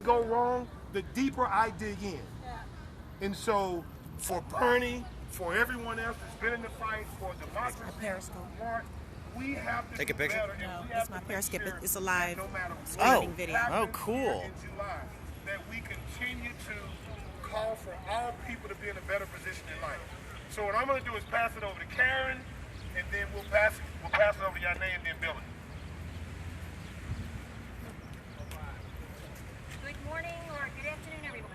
go wrong, the deeper I dig in. And so for Bernie, for everyone else that's been in the fight, for democracy, Periscope. we have to take a picture. No, it's my Periscope. It's a live Oh, video. oh, cool. In July, that we continue to call for all people to be in a better position in life. So what I'm going to do is pass it over to Karen, and then we'll pass it over to Yane and then Billy. Good morning or good afternoon, everyone.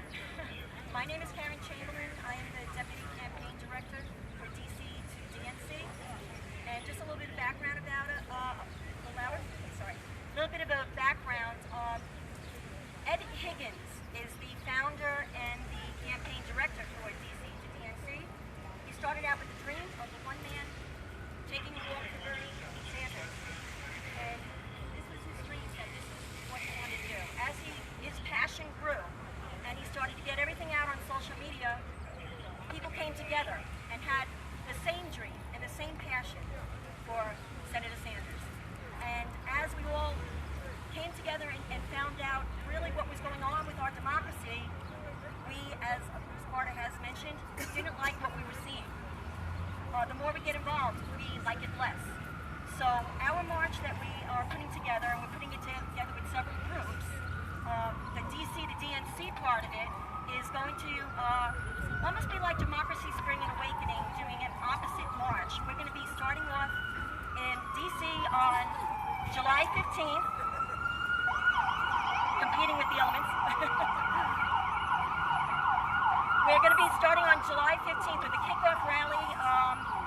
My name is Karen Chamberlain. I am the Deputy Campaign Director for DC to DNC. And just a little bit of background about it. A little bit of a background. Ed Higgins is the founder and the campaign director for DC to DNC. He started out with the dream of the one man taking a walk for Bernie Sanders. And this was his dream, that this is what he wanted to do. As his passion grew and he started to get everything out on social media, people came together and had the same dream and the same passion for Senator Sanders. And as we all came together and found out really what was going on with our democracy, we, as Bruce Carter has mentioned, didn't like what we were seeing. The more we get involved, we like it less. So our march that we are putting together, and we're putting it together with several groups, the DC to DNC part of it is going to almost be like Democracy Spring and Awakening, doing an opposite march. We're going to be starting off in DC on July 15th, competing with the elements. We're going to be starting on July 15th with a kickoff rally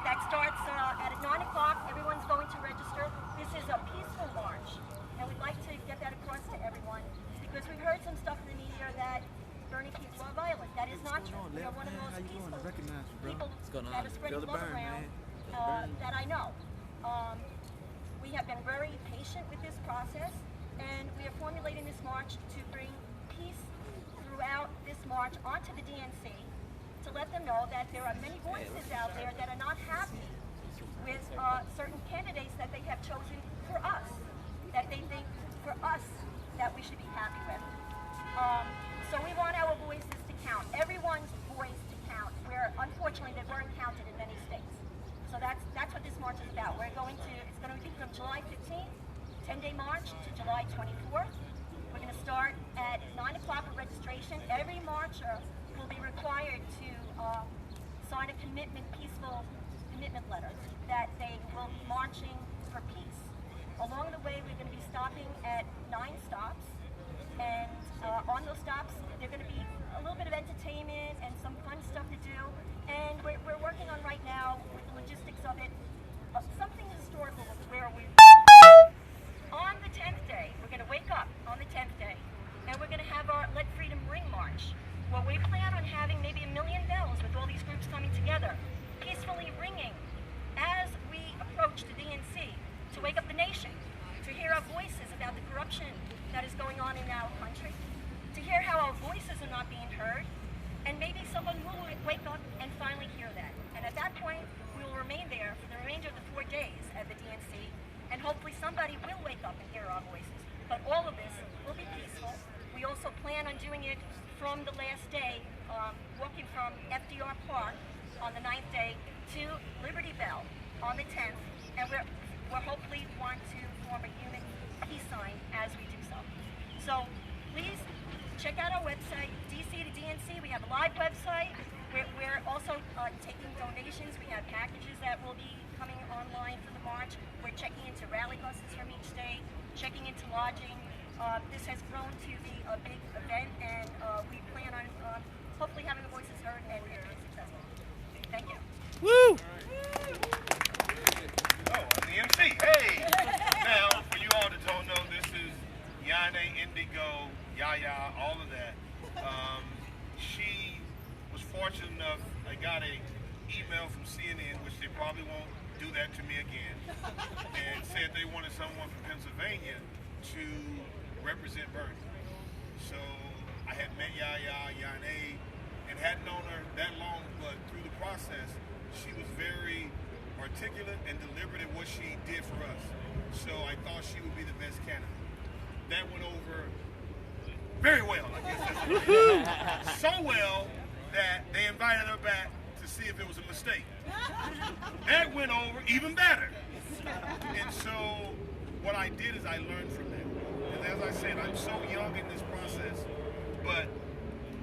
that starts at 9 o'clock. Everyone's going to register. This is a peaceful march, and we'd like to get that across to everyone because we've heard some stuff in the media that Bernie keeps law violent. That is not true. We are one of the most peaceful people that are spreading love around that I know. We have been very patient with this process, and we are formulating this march to bring peace throughout this march onto the DNC, to let them know that there are many voices out there that are not happy with certain candidates that they have chosen for us, that they think for us that we should be happy with. So we want our voices to count, everyone's voice to count, where unfortunately they weren't counted in many states. So that's what this march is about. It's going to be from July 15th, 10-day march, to July 24th. We're going to start at 9 o'clock for registration. Every marcher will be required to sign a peaceful commitment letter that they will be marching for peace. Along the way, we're going to be stopping at 9 stops. And on those stops, there's going to be a little bit of entertainment and some fun stuff to do. And we're working on right now, with the logistics of it, something historical where on the 10th day, we're going to wake up on the 10th day, and we're going to have our Let Freedom Ring March, where we plan on having maybe 1 million bells with all these groups coming together, peacefully ringing as we approach the DNC to wake up the nation, to hear our voices about the corruption that is going on in our country, to hear how our voices are not being heard, and maybe someone will wake up and finally hear that. And at that point, we will remain there for the remainder of the 4 days at the DNC, and hopefully somebody will wake up and hear our voices. But all of this will be peaceful. We also plan on doing it from the last day, walking from FDR Park on the 9th day to Liberty Bell on the 10th, and we're hopefully want to form a human peace sign as we do so. So please check out our website, DC to DNC. We have a live website. We're also taking donations. We have packages that will be coming online for the march. We're checking into rally buses from each state, checking into lodging. This has grown to be a big event, and we plan on hopefully having the voices heard and being successful. Thank you. Woo! Oh, I'm the MC. Hey! Now, for you all that don't know, this is Yane, Indigo, Yaya, all of that. She was fortunate enough, I got an email from CNN, which they probably won't do that to me again, and said they wanted someone from Pennsylvania to represent Bernie. So I had met Yane, and hadn't known her that long, but through the process, she was very articulate and deliberate in what she did for us. So I thought she would be the best candidate. That went over very well, I guess that's what it is. So well that they invited her back to see if it was a mistake. That went over even better. And so what I did is I learned from that. And as I said, I'm so young in this process, but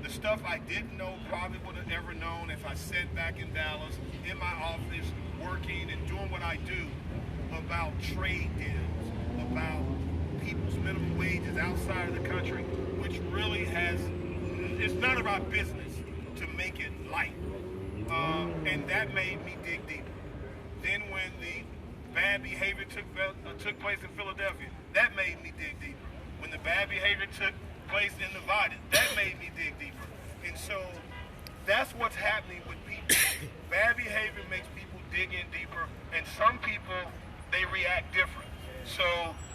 the stuff I didn't know probably would have ever known if I sat back in Dallas in my office working and doing what I do about trade deals, about people's minimum wages outside of the country, which really it's none of our business to make it light. And that made me dig deeper. Then when the bad behavior took place in Philadelphia, that made me dig deeper. When the bad behavior took place in Nevada, that made me dig deeper. And so that's what's happening with people. Bad behavior makes people dig in deeper, and some people, they react different. So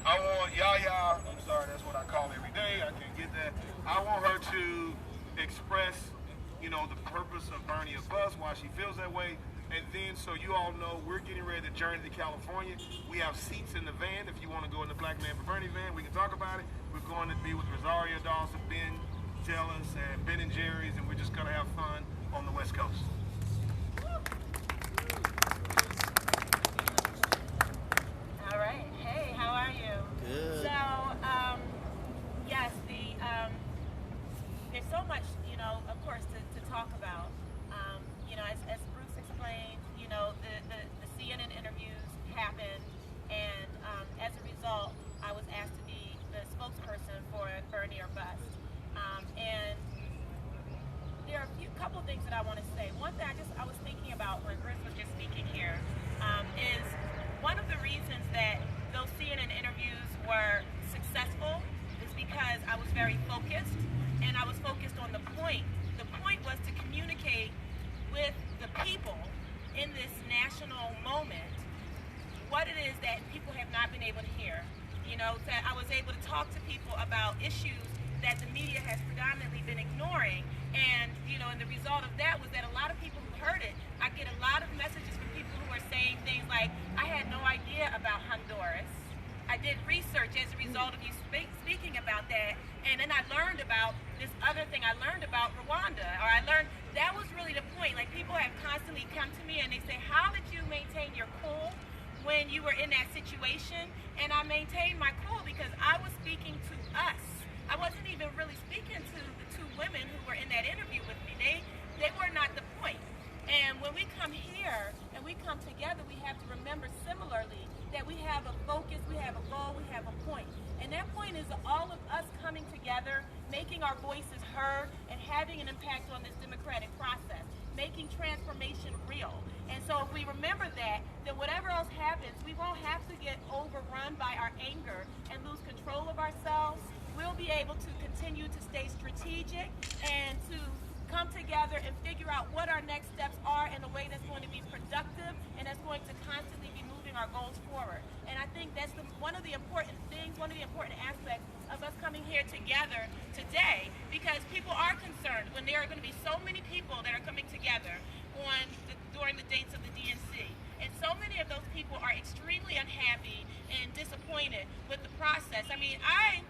I want Yaya, I'm sorry, that's what I call every day, I can't get that. I want her to express, the purpose of Bernie a bus, why she feels that way. And then, so you all know, we're getting ready to journey to California. We have seats in the van. If you want to go in the Black Man for Bernie van, we can talk about it. We're going to be with Rosario Dawson, Ben Jealous, and Ben and Jerry's, and we're just going to have fun on the West Coast. All right. Hey, how are you? Good. So, yes, there's so much, of course, to talk about. As Bruce explained, the CNN interviews happened, and as a result, I was asked to be the spokesperson for Bernie or Bust. And there are a couple of things that I want to say. One thing I was thinking about when Bruce was just speaking here is one of the reasons that those CNN interviews were successful is because I was very focused, and I was focused on the point. The point was to communicate with the people in this national moment what it is that people have not been able to hear. That I was able to talk to people about issues that the media has predominantly been ignoring, and and the result of that was that a lot of people who heard it, I get a lot of messages from people who are saying things like, I had no idea about Honduras. I did research as a result of you speaking about that, and then I learned about this other thing. I learned about Rwanda, or I learned, that was really the point. Like, people have constantly come to me and they say, how did you maintain your cool when you were in that situation? And I maintained my cool because I was speaking to us. I wasn't even really speaking to the two women who were in that interview with me. They were not the point. And when we come here and we come together, we have to remember similarly that we have a focus, we have a goal, we have a point. And that point is all of us coming together, making our voices heard, and having an impact on this democratic process, making transformation real. And so if we remember that, then whatever else happens, we won't have to get overrun by our anger and lose control of ourselves. We'll be able to continue to stay strategic and to come together and figure out what our next steps are in a way that's going to be productive and that's going to constantly be moving our goals forward. And I think that's one of the important things, one of the important aspects of us coming here together today, because people are concerned when there are going to be so many people that are coming together during the dates of the DNC. And so many of those people are extremely unhappy and disappointed with the process. I mean, I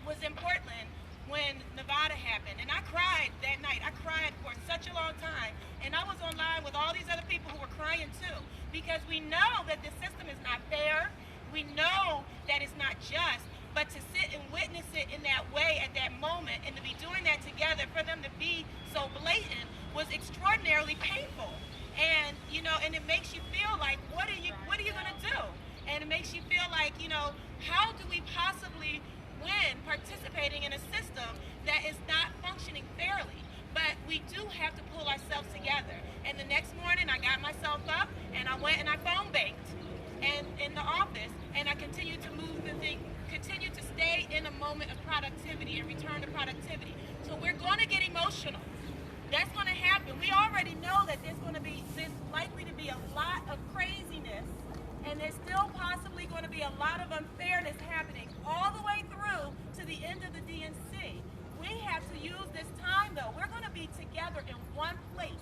was in Portland when Nevada happened, and I cried that night. I cried for such a long time, and I was online with all these other people who were crying too, because we know that the system is not fair. We know that it's not just, but to sit and witness it in that way at that moment, and to be doing that together, for them to be so blatant, was extraordinarily painful. And and it makes you feel like, what are you going to do? And it makes you feel like, how do we possibly win participating in a system that is not functioning fairly? But we do have to pull ourselves together. And the next morning, I got myself up and I went and I phone banked and in the office, and I continued to move the thing, continue to stay in a moment of productivity and return to productivity. So we're going to get emotional. That's going to happen. We already know that there's likely to be a lot of craziness, and there's still possibly going to be a lot of unfairness happening all the way through to the end of the DNC. We have to use this time, though. We're going to be together in one place.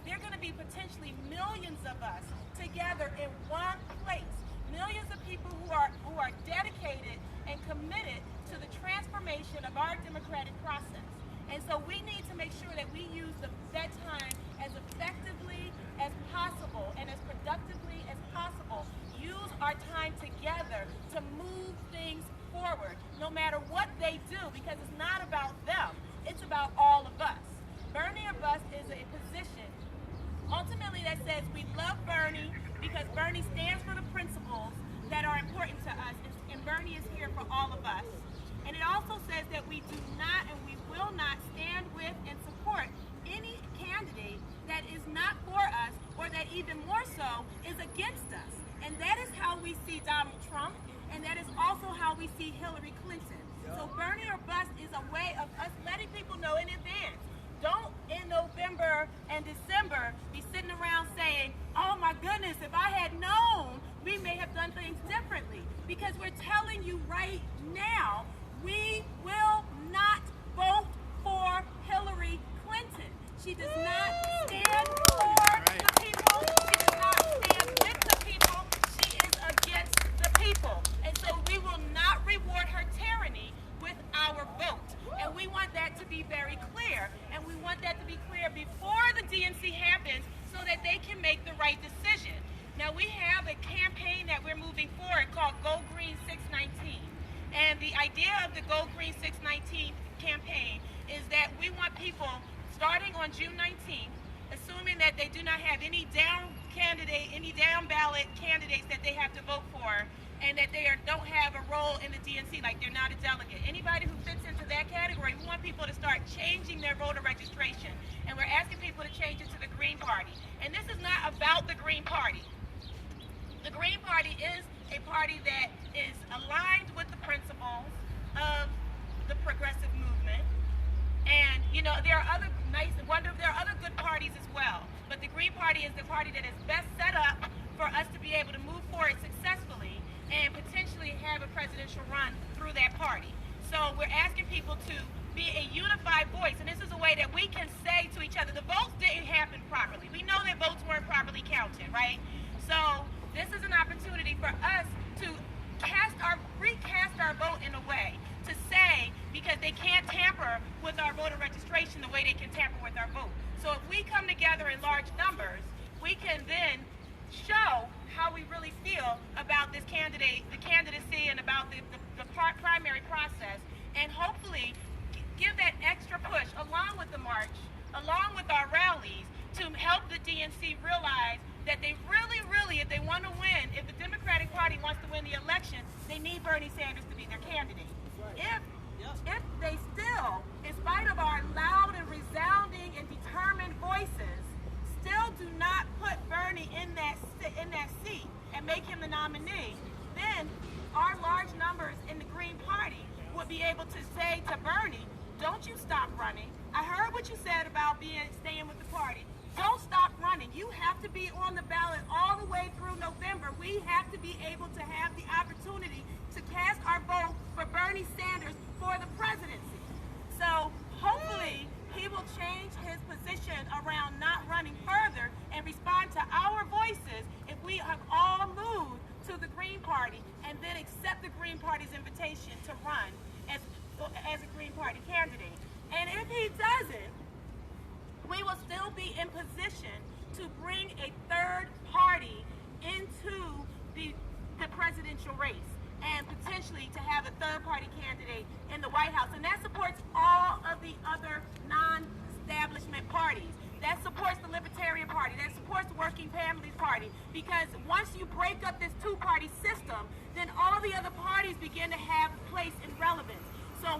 There are going to be potentially millions of us together in one place. Millions of people who are dedicated and committed to the transformation of our democratic process. And so we need to make sure that we use that time as effectively as possible and as productively as possible. Use our time together to move things forward, no matter what they do, because it's not about them. It's about all of us. Bernie or Bust is a position ultimately that says we love Bernie because Bernie stands for the principles that are important to us, and Bernie is here for all of us. And it also says that we do not and we will not stand with and support any candidate that is not for us, or that even more so is against us. And that is how we see Donald Trump, and that is also how we see Hillary Clinton. So Bernie or Bust is a way of us letting people know in advance. Don't in November and December be sitting around saying, oh my goodness, if I had known, we may have done things differently. Because we're telling you right now, we will not vote for Hillary Clinton. She does not stand for the people. She does not stand with the people. She is against the people. And so we will not reward her tyranny with our vote. And we want that to be very clear. And we want that to be clear before the DNC happens so that they can make the right decision. Now we have a campaign that we're moving forward called Go Green 619. And the idea of the Go Green 619 campaign is that we want people starting on June 19th, assuming that they do not have any down ballot candidates that they have to vote for, and that they don't have a role in the DNC, like they're not a delegate. Anybody who fits into that category, we want people to start changing their voter registration. And we're asking people to change it to the Green Party. And this is not about the Green Party. The Green Party is a party that is aligned with the principles of the progressive movement. And, you know, there are other there are other good parties as well. But the Green Party is the party that is best set up for us to be able to move forward successfully and potentially have a presidential run through that party. So we're asking people to be a unified voice. And this is a way that we can say to each other, the votes didn't happen properly. We know that votes weren't properly counted, right? So this is an opportunity for us to recast our vote in a way to say, because they can't tamper with our voter registration the way they can tamper with our vote. So if we come together in large numbers, we can then show how we really feel about this candidacy and about the primary process, and hopefully give that extra push along with the march, along with our rallies, to help the DNC realize that they really, if they want to win, if the Democratic Party wants to win the election, they need Bernie Sanders to be their candidate. If they still, in spite of our loud and resounding and determined voices, still do not put Bernie in that seat and make him the nominee, then our large numbers in the Green Party would be able to say to Bernie, don't you stop running. I heard what you said about staying with the party. Don't stop running. You have to be on the ballot all the way through November. We have to be able to have the opportunity to cast our vote for Bernie Sanders for the presidency. So hopefully he will change his position around not running further and respond to our voices if we have all moved to the Green Party and then accept the Green Party's invitation to run as a Green Party candidate. And if he doesn't, we will still be in position to bring a third party into the presidential race and potentially to have a third party candidate in the White House. And that supports all of the other non-establishment parties. That supports the Libertarian Party. That supports the Working Families Party. Because once you break up this two-party system, then all the other parties begin to have place and relevance. So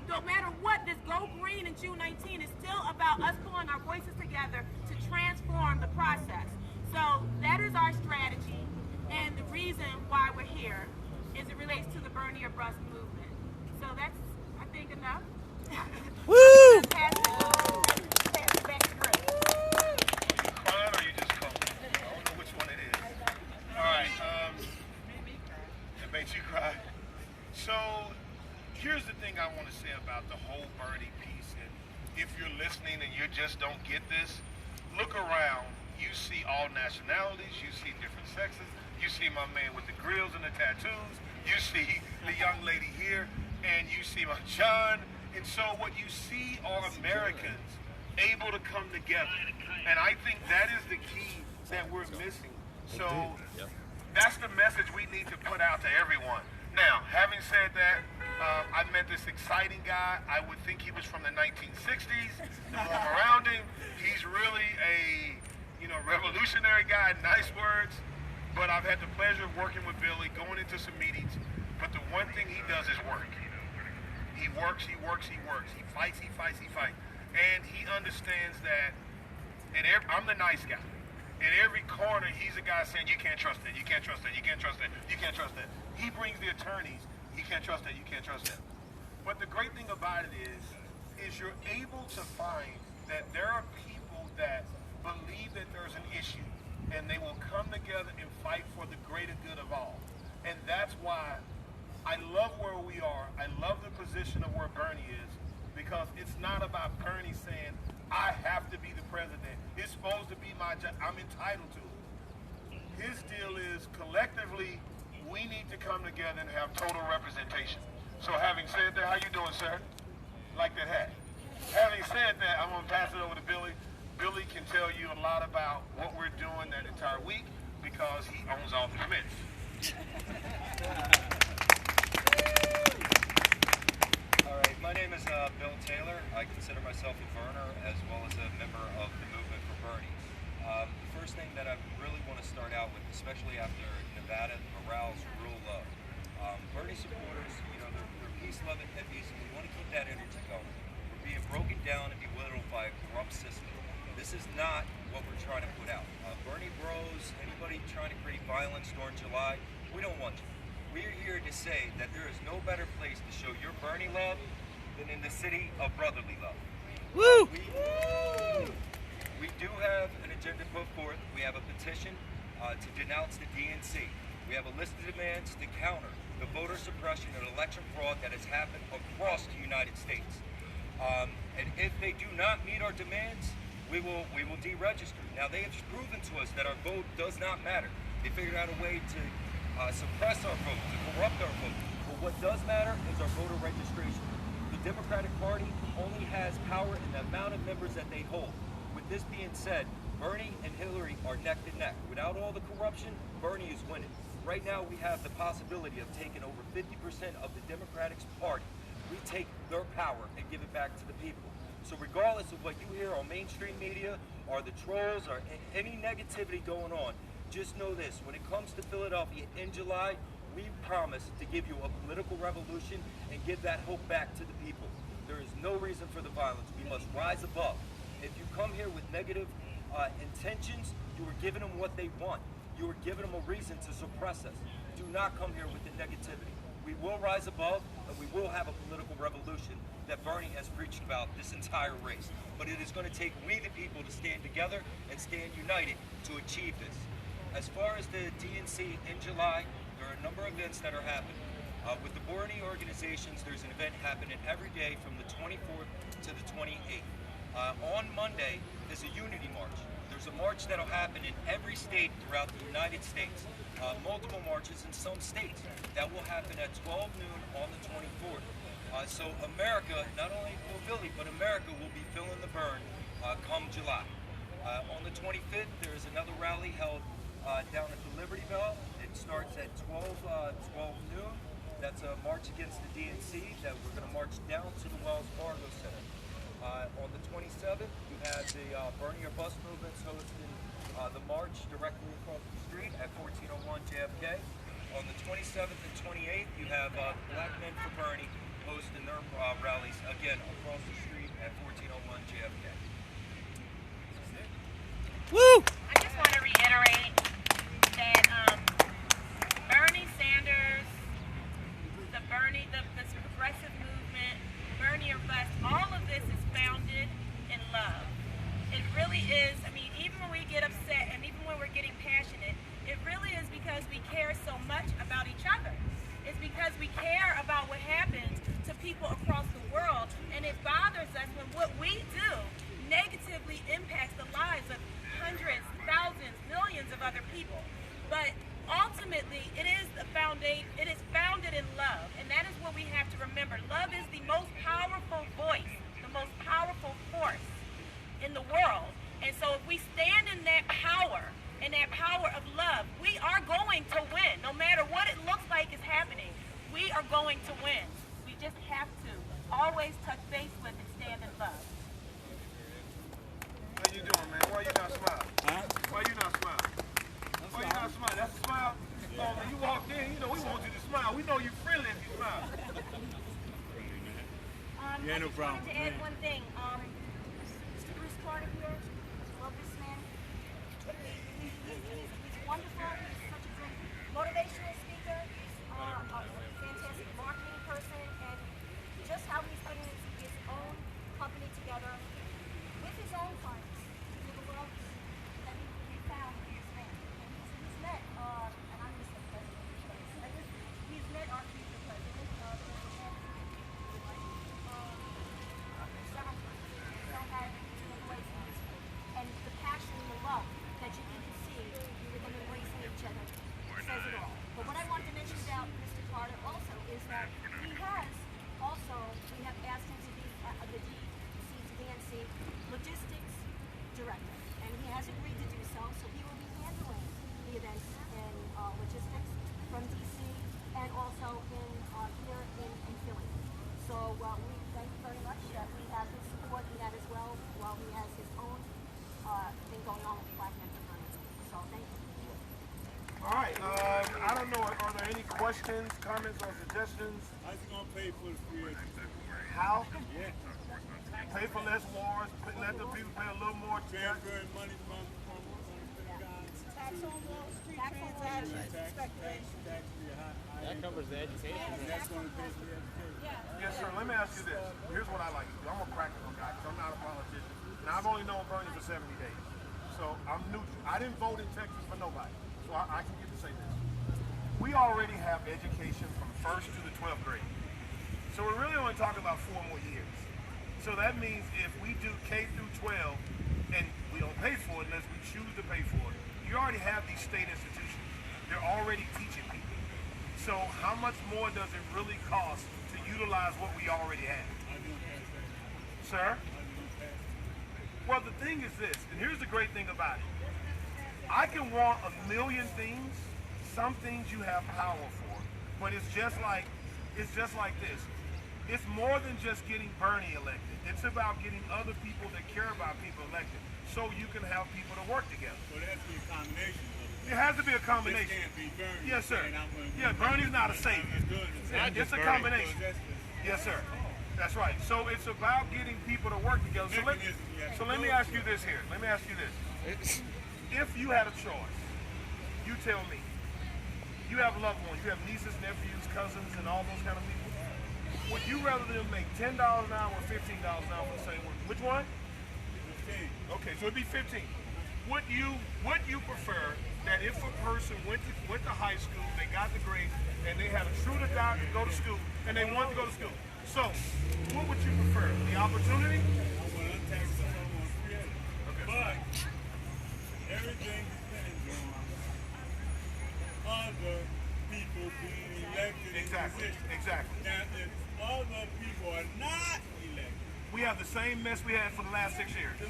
no matter what, this Go Green in June 19 is still about us pulling our voices together to transform the process. So that is our strategy, and the reason why we're here is it relates to the Bernie or Bust movement. So that's, I think, enough. Woo! Pass it back to Grace. You crying or you just coming? I don't know which one it is. All right. It makes you cry. So here's the thing I want to say about the whole Bernie piece. And if you're listening and you just don't get this, look around. You see all nationalities. You see different sexes. You see my man with the grills and the tattoos. You see the young lady here. and you see my John. And so what you see are Americans able to come together. And I think that is the key that we're missing. So that's the message we need to put out to everyone. Now, having said that, I met this exciting guy. I would think he was from the 1960s. The more I'm around him, he's really a revolutionary guy, nice words. But I've had the pleasure of working with Billy, going into some meetings. But the one thing he does is work. He works, he works, he works. He fights, he fights, he fights. And he understands that I'm the nice guy. In every corner, he's a guy saying, you can't trust it, you can't trust it, you can't trust it, you can't trust it. He brings the attorneys, you can't trust that, you can't trust that. But the great thing about it is you're able to find that there are people that believe that there's an issue, and they will come together and fight for the greater good of all. And that's why I love where we are. I love the position of where Bernie is, because it's not about Bernie saying, I have to be the president. It's supposed to be my job. I'm entitled to it. His deal is collectively, we need to come together and have total representation. So having said that, how you doing, sir? Like that hat. Having said that, I'm going to pass it over to Billy. Billy can tell you a lot about what we're doing that entire week because he owns all the permits. All right, my name is Bill Taylor. I consider myself a Verner as well as a member of the Movement for Bernie. The first thing that I really want to start out with, especially after Nevada, the morale's real low. Bernie supporters, they're peace-loving hippies, and we want to keep that energy going. We're being broken down and belittled by a corrupt system. This is not what we're trying to put out. Bernie bros, anybody trying to create violence during July, we don't want you. We're here to say that there is no better place to show your Bernie love than in the city of brotherly love. Woo! We do have an agenda put forth. We have a petition to denounce the DNC. We have a list of demands to counter the voter suppression and election fraud that has happened across the United States. And if they do not meet our demands, we will deregister. Now, they have proven to us that our vote does not matter. They figured out a way to suppress our vote, to corrupt our vote. But what does matter is our voter registration. The Democratic Party only has power in the amount of members that they hold. With this being said, Bernie and Hillary are neck to neck. Without all the corruption, Bernie is winning. Right now, we have the possibility of taking over 50% of the Democratic Party. We take their power and give it back to the people. So regardless of what you hear on mainstream media, or the trolls, or any negativity going on, just know this: when it comes to Philadelphia in July, we promise to give you a political revolution and give that hope back to the people. There is no reason for the violence. We must rise above. If you come here with negative intentions, you are giving them what they want. You are giving them a reason to suppress us. Do not come here with the negativity. We will rise above, and we will have a political revolution that Bernie has preached about this entire race. But it is going to take we the people to stand together and stand united to achieve this. As far as the DNC in July, there are a number of events that are happening. With the Bernie organizations, there's an event happening every day from the 24th to the 28th. On Monday is a unity march. There's a march that'll happen in every state throughout the United States. Multiple marches in some states. That will happen at 12 noon on the 24th. So America, not only will Philly, but America will be feeling the burn come July. On the 25th, there is another rally held down at the Liberty Bell. It starts at 12 noon. That's a march against the DNC that we're going to march down to the Wells Fargo Center. On the 27th, you have the Bernie or Bust movements hosting the march directly across the street at 1401 JFK. On the 27th and 28th, you have Black Men for Bernie hosting their rallies again across the street at 1401 JFK. Woo! I just want to reiterate that Bernie Sanders, the progressive movement, Bernie or Bust, all of this is founded in love. It really is. I mean, even when we get upset and even when we're getting passionate, it really is because we care so much about each other. It's because we care about what happens to people across the world, and it bothers us when what we do negatively impacts the lives of hundreds, thousands, millions of other people. But ultimately, it is founded in love. And that is what we have to remember. Love is the most powerful voice, the most powerful force in the world. And so if we stand in that power of love, we are going to win. No matter what it looks like is happening, we are going to win. We just have to always touch base with and stand in love. How you doing, man? Why you not smiling? Huh? Why you not smiling? Why you not smiling? That's a smile? Oh, man, you walked in, you know, we want you to smile. We know you friendly if you smile. Yeah, no problem. I just wanted to add one thing. Mr. Bruce Carter here, love this man. He's wonderful. He's such a great motivational speaker, a fantastic marketing person, and just how he's putting his own company together with his own funds with the love that he found in this man. And he's met, and I'm going to say president, he's met our future president, and the passion and the love that you can see with them embracing each other says it all. But what I want to mention about Mr. Carter also is that we have asked him to be the DNC logistics director, and he has agreed to do so. So he will be handling the events in logistics from DC and also in here in Philly. So we thank you very much that we have his support in that as well, while he has his own thing going on with Black Men's Attorney. So thank you. All right, I don't know, are there any questions, comments, or suggestions? How's he gonna pay for the free education? How? Yeah. Pay for less wars, let the people pay a little more tax. Transferring money from guys. Tax on Wall Street transactions, speculation. That covers the education. That's gonna pay for the education. Yes, sir. Let me ask you this. Here's what I like to do. I'm a practical guy because I'm not a politician. Now, I've only known Bernie for 70 days. So I'm neutral. I didn't vote in Texas for nobody. So I can get to say this. We already have education from 1st to the 12th grade. So we're really only talking about 4 more years. So that means if we do K through 12 and we don't pay for it unless we choose to pay for it, you already have these state institutions. They're already teaching people. So how much more does it really cost to utilize what we already have? Sir? Well, the thing is this, and here's the great thing about it. I can want a million things. Some things you have power for, but it's just like this. It's more than just getting Bernie elected. It's about getting other people that care about people elected, so you can have people to work together. Well, that's the combination. It has to be a combination. It can't be Bernie. Yes, sir. saying, "I'm gonna Yeah, do Bernie's not a this, savior. I'm doing this." It's a combination. Yes, sir. That's right. So it's about getting people to work together. So let me ask you this here. Let me ask you this. If you had a choice, you tell me, you have loved ones, you have nieces, nephews, cousins, and all those kind of people. Would you rather them make $10 an hour or $15 an hour for the same work? Which one? 15. Okay, so it'd be 15. Would you prefer that if a person went to high school, they got the grades, and they had a true to God to go to school, and they wanted to go to school? So, what would you prefer? The opportunity? I want to untax some, I want to create. Okay. But everything depends on other people being elected Exactly. in position. Exactly. Now, if other people are not elected, We have the same mess we had for the last 6 years. with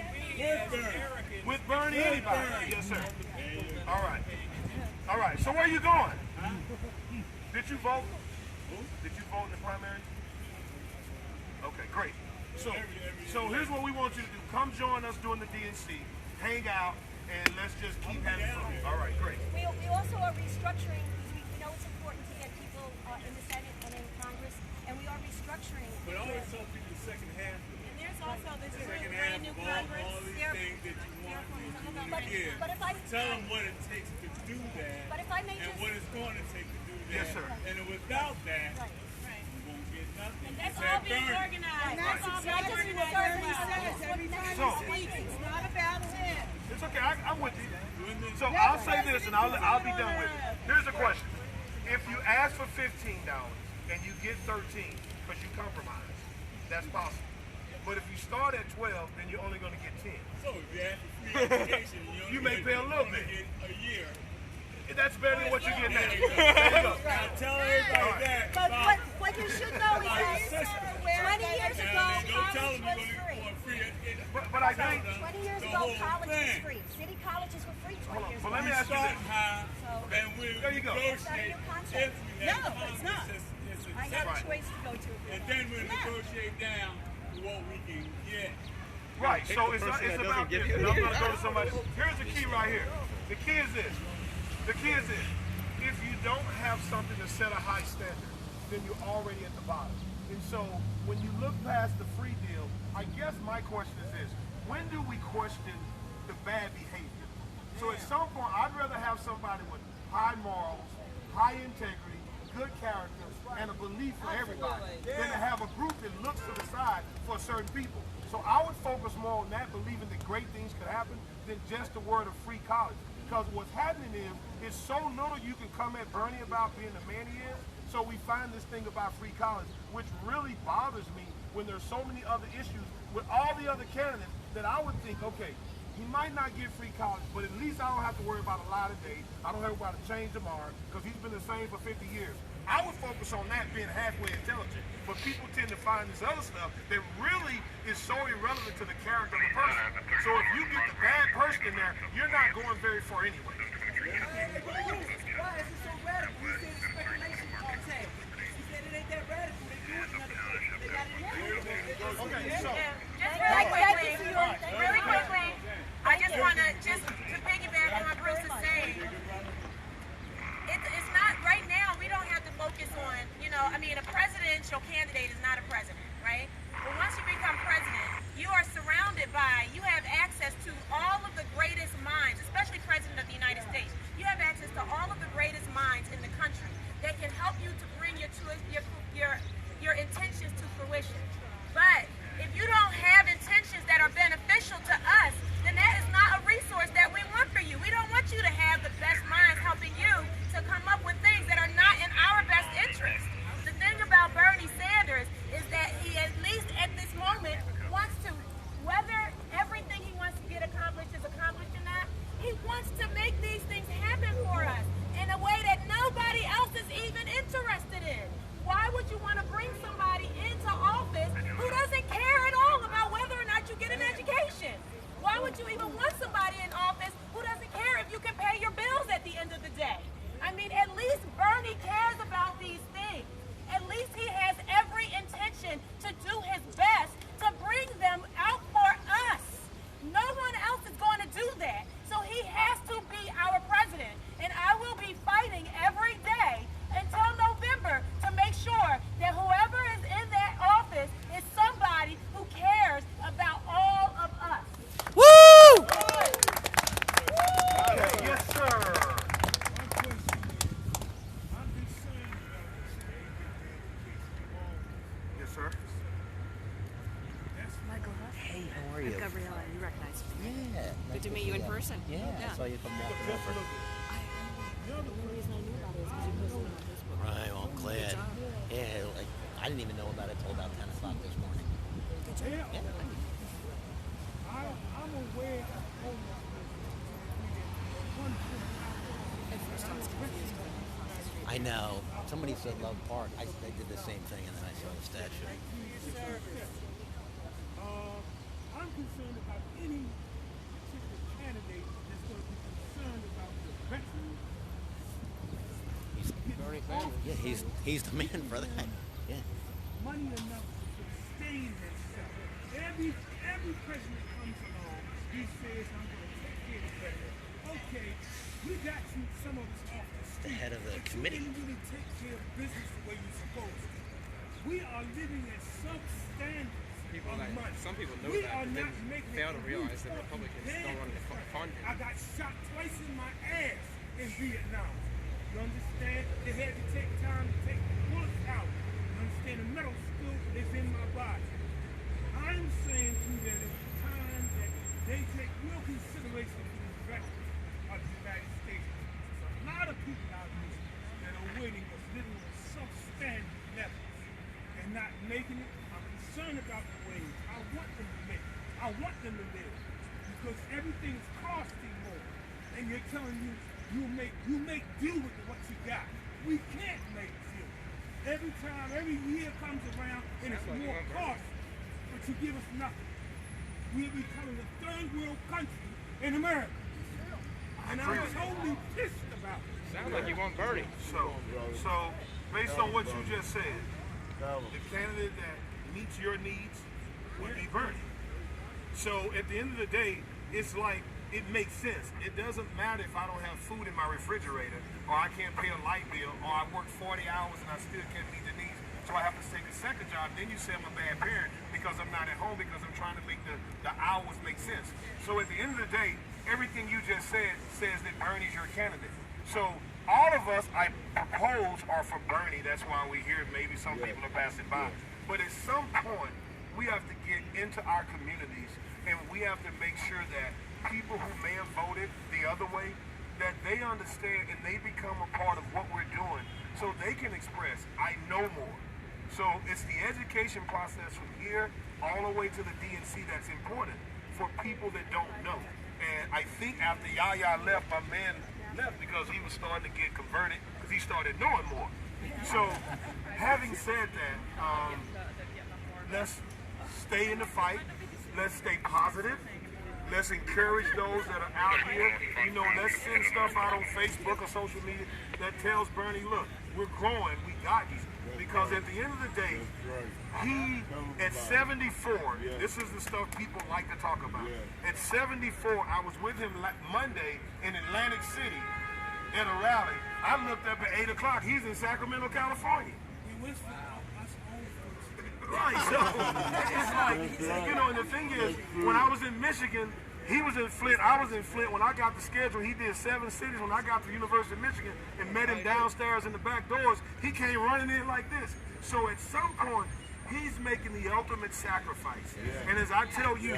Bernie, With Bernie, anybody? Yes, sir. there you go. All right. All right. So where are you going? Did you vote? Did you vote in the primary? Okay, great. So here's what we want you to do. Come join us during the DNC. Hang out, and let's just keep having fun. All right, great. We also are restructuring, because we know it's important to get people in the Senate and in Congress, and we are restructuring. But I always tell people the second half of it. And there's also this The second brand half new of Congress. all these They're- things that you want to But if I tell them what it takes to do that, But if I may and just- what it's going to take to do that. Yes, sir. And without that, Right. you won't get nothing. That's You said all being Bernie. organized. And that's all being exactly what organized. Bernie says every time So- he speaks. It's not about him. It's okay. I'm with you. Doing this- So I'll say this, and I'll be done with it. Here's a question: if you ask for $15 and you get 13 because you compromise, that's possible. But if you start at 12, then you're only going to get 10. So if you ask for free education, You may pay a little only bit. get a year. That's better than what you're getting at. There you go. Now tell everybody that. But what you should know is that 20 years ago, college was free. But I think. 20 years ago, college was free. City colleges were free 20 years But ago. let me ask you this. And we There you go. negotiate if we have it's not. it's I acceptable. have a choice to go to. And then we'll negotiate down to what we can get. Right, so it's about this. And I'm going to go to somebody. Here's the key right here. The key is this. The key is this. If you don't have something to set a high standard, then you're already at the bottom. And so when you look past the free deal, I guess my question is this. When do we question the bad behavior? So at some point, I'd rather have somebody with high morals, high integrity, good character, and a belief for everybody than to have a group that looks to the side for certain people. So I would focus more on that, believing that great things could happen, than just the word of free college. Because what's happening is so little you can come at Bernie about being the man he is. So we find this thing about free college, which really bothers me when there's so many other issues with all the other candidates that I would think, okay, he might not get free college, but at least I don't have to worry about a lie today. I don't have to worry about a change tomorrow, because he's been the same for 50 years. I would focus on that being halfway intelligent, but people tend to find this other stuff that really is so irrelevant to the character of the person. So if you get the bad person in there, you're not going very far anyway. Why is it so radical? He said it's speculation all day. He said it ain't that radical. They do it another place. They got it in Okay, so Just really quickly, I just want to to piggyback on what Bruce is saying. It's not right now. We don't have to focus on, a presidential candidate is not a president, right? But once you become president, you are surrounded by, you have access to all of the greatest minds, especially President of the United States. You have access to all of the greatest minds in the country that can help you to bring your intentions to fruition. But if you don't have intentions that are beneficial to us, then that is not a resource that we want for you. We don't want you to have the best minds helping you to come up with things that are not in our best interest. The thing about Bernie Sanders is that he, at least at this moment, wants to, whether everything he wants to get accomplished is accomplished or not, he wants to make these things happen for us in a way that nobody else is even interested in. Why would you want to bring somebody into office who doesn't care at all about whether or not you get an education? Why would you even want somebody in office who doesn't care if you can pay your bills at the end of the day? I mean, at least Bernie cares about these things. At least he has every intention to do his best to bring them out for us. No one else is going to do that. So he has to be our president. And I will be fighting every day until November to make sure that whoever is in that office is somebody who cares about all of us. Woo! Yes, sir. Yes, sir. Michael Huff. Hey, how are you? Gabriella, you recognize me. Yeah. Good to meet you in person. Yeah, I saw you come walking over. The only reason I knew about it is because you posted it on Facebook. Right, well, I'm glad. Yeah, like, I didn't even know about it till about 10 o'clock this morning. Yeah. I'm aware of At first I was confused when I crossed the street. I know. Somebody said Love Park. I did the same thing, and then I saw the statue. I'm concerned about any particular candidate that's going to be concerned about the veterans. Yeah, he's the man for that. Yeah. Money enough to sustain themselves. Every president comes along, he says, I'm going to take care of the veterans. Okay, we got some of us off the street. The head of the but committee. You didn't really take care of business the way you're supposed to. We are living at substandard. Some people know We that, are but not then making fail to it. realize We that Republicans fought don't want to fund I him. got shot twice in my ass in Vietnam. You understand? They had to take time to take the bullets out. You understand? The metal still is in my body. I'm saying to you that it's time that they take real consideration for the veterans of the United States. There's a lot of people out there that are waiting us living on substandard levels and not making it. I'm concerned about the wage. I want them to make it. I want them to live because everything is costing more. And you're telling me you make do with what you got. We can't make do. Every year comes around and it's more cost, but you give us nothing. We're becoming a third world country in America. And I'm totally pissed about it. Sounds like you want Bernie. So based on what you just said, the candidate that meets your needs would be Bernie. So at the end of the day, it's like, it makes sense. It doesn't matter if I don't have food in my refrigerator, or I can't pay a light bill, or I work 40 hours and I still can't meet the needs, so I have to take a second job. Then you say I'm a bad parent because I'm not at home, because I'm trying to make the hours make sense. So at the end of the day, everything you just said says that Bernie's your candidate. So all of us, I propose, are for Bernie. That's why we're here. Maybe some people are passing by. But at some point, we have to get into our communities, and we have to make sure that people who may have voted the other way, that they understand and they become a part of what we're doing, so they can express, I know more. So it's the education process from here all the way to the DNC that's important for people that don't know. And I think after Yaya left, my man left because he was starting to get converted, because he started knowing more. So having said that, let's stay in the fight. Let's stay positive. Let's encourage those that are out here. You know, let's send stuff out on Facebook or social media that tells Bernie, look, we're growing, we got you. Because at the end of the day, he, at 74, this is the stuff people like to talk about. At 74, I was with him Monday in Atlantic City at a rally. I looked up at 8 o'clock. He's in Sacramento, California. Right, so it's like, you know, and the thing is, when I was in Michigan, he was in Flint, I was in Flint. When I got the schedule, he did 7 cities. When I got to the University of Michigan and met him downstairs in the back doors, he came running in like this. So at some point, he's making the ultimate sacrifice. And as I tell you,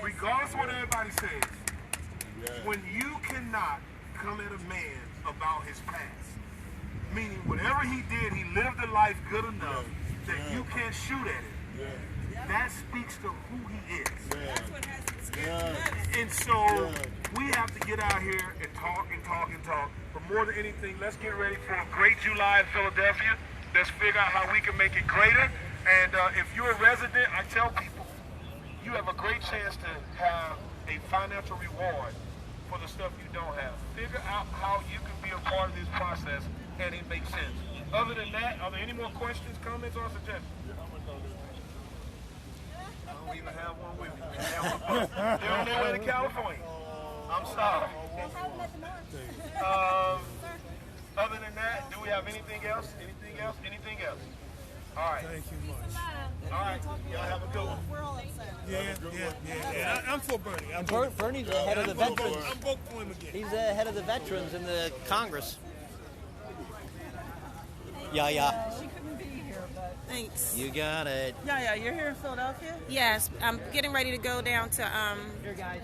regardless of what everybody says, when you cannot come at a man about his past, meaning whatever he did, he lived a life good enough that you can't shoot at him. That speaks to who he is. That's what has been scared. And so we have to get out here and talk and talk and talk. But more than anything, let's get ready for a great July in Philadelphia. Let's figure out how we can make it greater. And if you're a resident, I tell people, you have a great chance to have a financial reward for the stuff you don't have. Figure out how you can be a part of this process and it makes sense. Other than that, are there any more questions, comments, or suggestions? I don't even have one with me. They're on their way to California. I'm sorry. Other than that, do we have anything else? Anything else? Anything else? All right. Thank you much. All right. Y'all have a good one. We're all excited. Yeah. I'm for Bernie. Bernie's the head of the veterans. I'm voting for him again. He's the head of the veterans in the Congress. She couldn't be here, but Thanks. You got it. yeah, you're here in Philadelphia? Yes, I'm getting ready to go down to Here, guys.